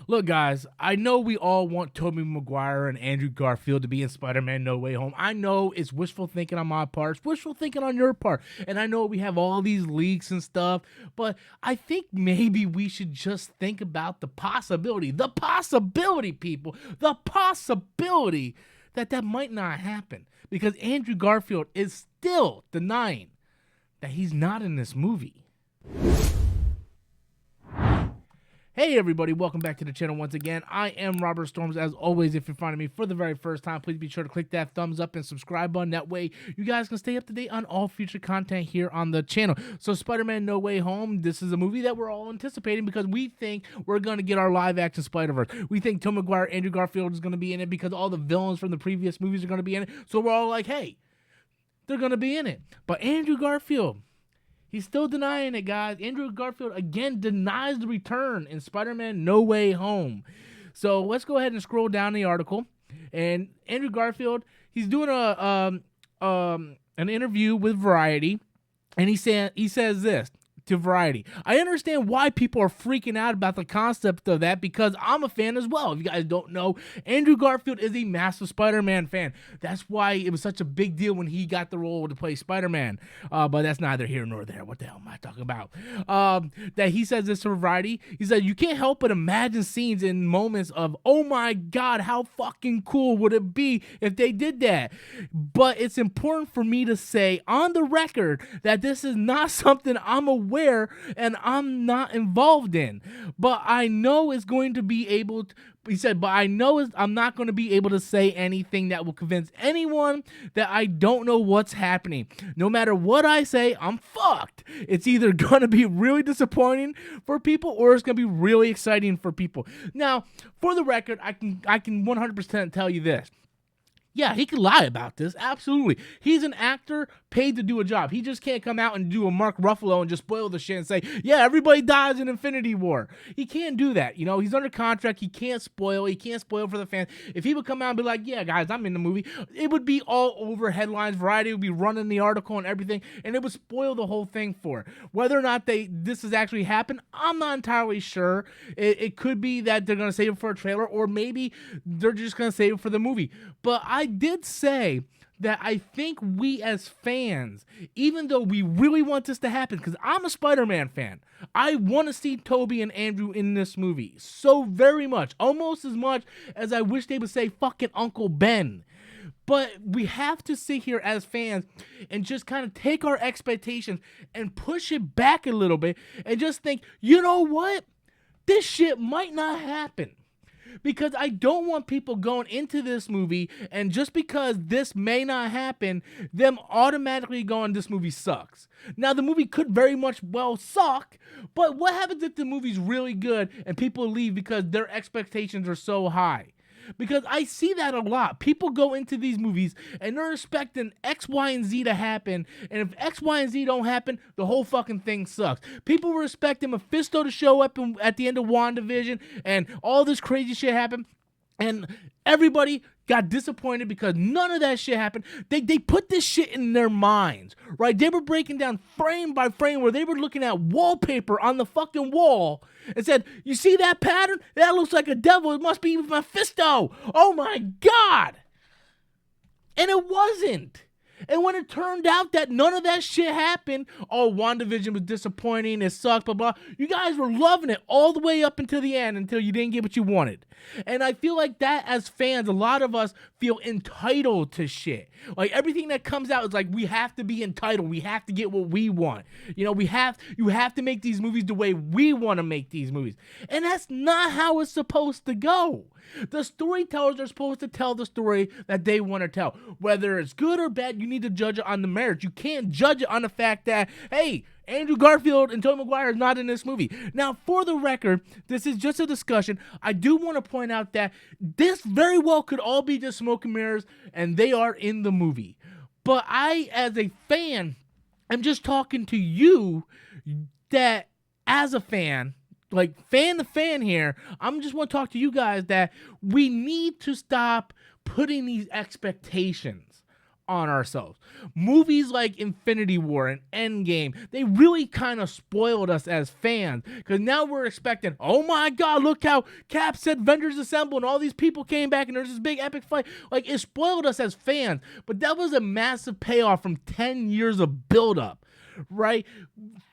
Look, guys, I know we all want Tobey Maguire and Andrew Garfield to be in Spider-Man No Way Home. I know it's wishful thinking on my part, it's wishful thinking on your part, and I know we have all these leaks and stuff, but I think maybe we should just think about the possibility, people, the possibility that might not happen, because Andrew Garfield is still denying that he's not in this movie. Hey everybody, welcome back to the channel once again. I am Robert Storms. As always, if you're finding me for the very first time, please be sure to click that thumbs up and subscribe button. That way you guys can stay up to date on all future content here on the channel. So Spider-Man No Way Home, this is a movie that we're all anticipating because we think we're going to get our live action Spider-Verse. We think Tobey Maguire, Andrew Garfield is going to be in it because all the villains from the previous movies are going to be in it. So we're all like, hey, they're going to be in it. But Andrew Garfield, he's still denying it, guys. Andrew Garfield, again, denies the return in Spider-Man No Way Home. So let's go ahead and scroll down the article. And Andrew Garfield, he's doing an interview with Variety. And he says this to Variety: I understand why people are freaking out about the concept of that because I'm a fan as well. If you guys don't know, Andrew Garfield is a massive Spider-Man fan. That's why it was such a big deal when he got the role to play Spider-Man. But that's neither here nor there. What the hell am I talking about? That he says this to Variety. He said, you can't help but imagine scenes and moments of, oh my God, how fucking cool would it be if they did that? But it's important for me to say on the record that this is not something I'm aware and I'm not involved in, but I know it's going to be able to, he said, but I know I'm not going to be able to say anything that will convince anyone that I don't know what's happening. No matter what I say, I'm fucked. It's either going to be really disappointing for people or it's going to be really exciting for people. Now, for the record, I can 100% tell you this. Yeah, he could lie about this. Absolutely. He's an actor paid to do a job. He just can't come out and do a Mark Ruffalo and just spoil the shit and say, yeah, everybody dies in Infinity War. He can't do that. You know, he's under contract. He can't spoil. He can't spoil for the fans. If he would come out and be like, yeah, guys, I'm in the movie, it would be all over headlines. Variety would be running the article and everything, and it would spoil the whole thing for it. Whether or not this has actually happened, I'm not entirely sure. It could be that they're going to save it for a trailer, or maybe they're just going to save it for the movie. But I did say that I think we as fans, even though we really want this to happen, because I'm a Spider-Man fan, I want to see Tobey and Andrew in this movie so very much, almost as much as I wish they would say fucking Uncle Ben. But we have to sit here as fans and just kind of take our expectations and push it back a little bit and just think, you know what? This shit might not happen. Because I don't want people going into this movie and just because this may not happen, them automatically going, this movie sucks. Now, the movie could very much well suck, but what happens if the movie's really good and people leave because their expectations are so high? Because I see that a lot. People go into these movies and they're expecting X, Y, and Z to happen. And if X, Y, and Z don't happen, the whole fucking thing sucks. People were expecting Mephisto to show up at the end of WandaVision and all this crazy shit happened. And everybody got disappointed because none of that shit happened. They put this shit in their minds, right? They were breaking down frame by frame where they were looking at wallpaper on the fucking wall and said, you see that pattern? That looks like a devil. It must be Mephisto. Oh my God. And it wasn't. And when it turned out that none of that shit happened, oh, WandaVision was disappointing, it sucked, blah, blah. You guys were loving it all the way up until the end, until you didn't get what you wanted. And I feel like that as fans, a lot of us feel entitled to shit. Like everything that comes out is like, we have to be entitled. We have to get what we want. You know, you have to make these movies the way we want to make these movies. And that's not how it's supposed to go. The storytellers are supposed to tell the story that they want to tell. Whether it's good or bad, you need to judge it on the merits. You can't judge it on the fact that, hey, Andrew Garfield and Tobey Maguire is not in this movie. Now, for the record, this is just a discussion. I do want to point out that this very well could all be just smoke and mirrors, and they are in the movie. But I, as a fan, am just talking to you that, as a fan, like fan to fan here, I'm just want to talk to you guys that we need to stop putting these expectations on ourselves. Movies like Infinity War and Endgame, they really kind of spoiled us as fans, because now we're expecting, oh my God, look how Cap said Avengers Assemble and all these people came back and there's this big epic fight. Like, it spoiled us as fans, but that was a massive payoff from 10 years of buildup, right?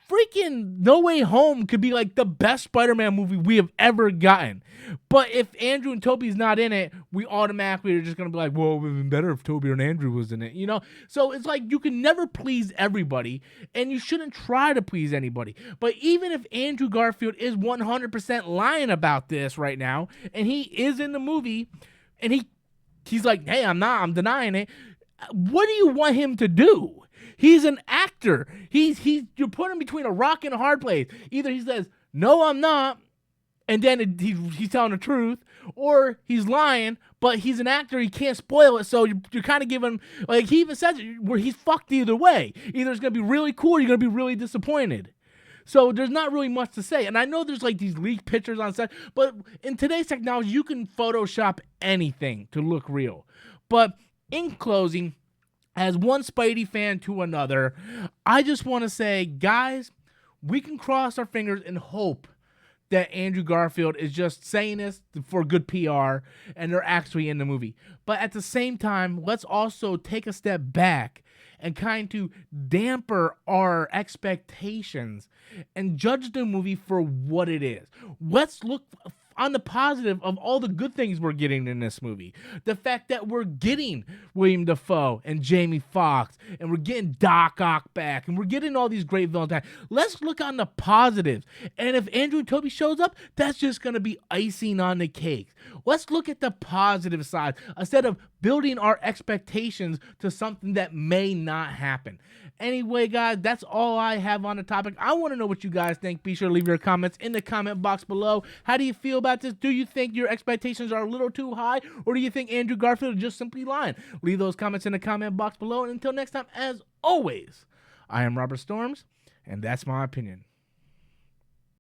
Freaking No Way Home could be like the best Spider-Man movie we have ever gotten. But if Andrew and Tobey's not in it, we automatically are just going to be like, well, it would have been better if Tobey and Andrew was in it, you know? So it's like you can never please everybody, and you shouldn't try to please anybody. But even if Andrew Garfield is 100% lying about this right now, and he is in the movie, and he's like, hey, I'm denying it, what do you want him to do? He's an actor. You're putting him between a rock and a hard place. Either he says, no, I'm not, and then he's telling the truth, or he's lying, but he's an actor. He can't spoil it, so you're kind of giving, like, he even says it, where he's fucked either way. Either it's going to be really cool or you're going to be really disappointed. So there's not really much to say. And I know there's like these leaked pictures on set, but in today's technology, you can Photoshop anything to look real. But in closing, as one Spidey fan to another, I just want to say, guys, we can cross our fingers and hope that Andrew Garfield is just saying this for good PR and they're actually in the movie. But at the same time, let's also take a step back and kind of damper our expectations and judge the movie for what it is. Let's look on the positive of all the good things we're getting in this movie. The fact that we're getting William Dafoe and Jamie Foxx, and we're getting Doc Ock back, and we're getting all these great villains back. Let's look on the positives. And if Andrew and Tobey shows up, that's just going to be icing on the cake. Let's look at the positive side instead of building our expectations to something that may not happen. Anyway, guys, that's all I have on the topic. I want to know what you guys think. Be sure to leave your comments in the comment box below. How do you feel about this? Do you think your expectations are a little too high, or do you think Andrew Garfield is just simply lying? Leave those comments in the comment box below. And until next time, as always, I am Robert Storms, and that's my opinion.